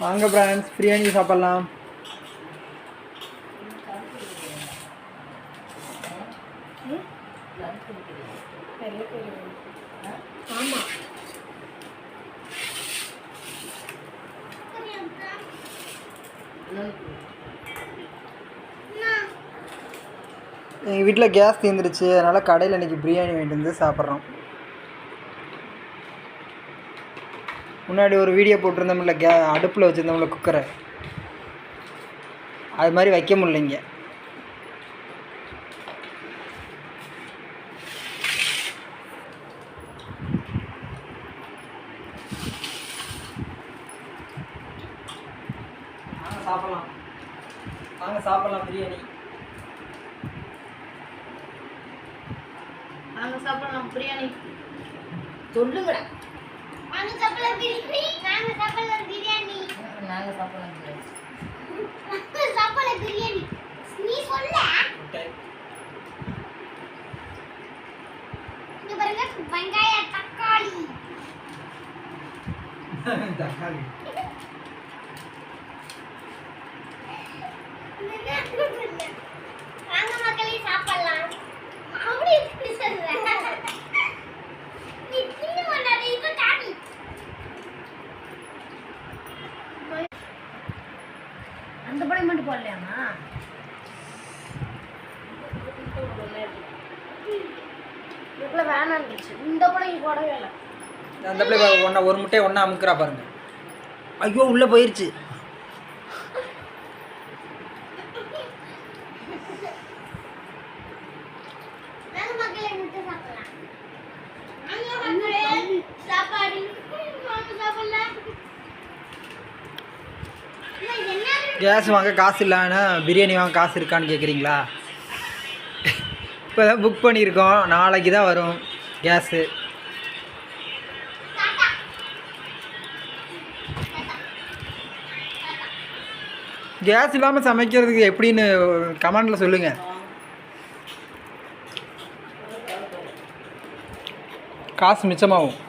வாங்க ஃப்ரெண்ட்ஸ், பிரியாணி சாப்பிட்லாம். எங்கள் வீட்டில் கேஸ் தீர்ந்துருச்சு, அதனால் கடையில் இன்றைக்கி பிரியாணி வாங்கிட்டு வந்து சாப்பிட்றோம். முன்னாடி ஒரு வீடியோ போட்டிருந்தோம்ல, அடுப்பில் வச்சுருந்தோம்ல குக்கரை, அது மாதிரி வைக்க முடியலைங்க. சாப்பிடலாம், வாங்க சாப்பிடலாம் பிரியாணி. நாங்க சாப்பிடலாம் பிரியாணி. சொல்லுங்கடா. நாங்க சாப்பிடலாம் பிரியாணி. நாங்க சாப்பிடலாம் பிரியாணி. நாங்க சாப்பிடலாம் பிரியாணி. நாங்க சாப்பிடலாம் பிரியாணி. நீ சொல்ல. இங்க பாருங்க, வெங்காய தக்காளி. தக்காளி. வாங்க மக்களே சாப்பிடலாம். அப்படி எப்படி சொல்ற? நீ தின்னு வந்தாத இது தாடி. அந்த படம் மட்டும் போடலையாமா? இதுக்குள்ள வேணான்னுச்சு. இந்த படம் போடவே இல்லை. அந்த பிள்ளை ஒரு முட்டையை ஒன்றா அமுக்கிறா பாருங்க. ஐயோ உள்ளே போயிடுச்சு. வாங்க மக்களே முட்டை சாப்பிடலாம். வாங்க மக்களே சாப்பாடு. வாங்க சாப்பிடலாம். கேஸ் வாங்க காசு இல்லைன்னா பிரியாணி வாங்க காசு இருக்கான்னு கேட்குறீங்களா? இப்போ தான் புக் பண்ணியிருக்கோம், நாளைக்கு தான் வரும் கேஸு. கேஸ் இல்லாமல் சமைக்கிறதுக்கு எப்படின்னு கமெண்டில் சொல்லுங்கள். காசு மிச்சமாகும்.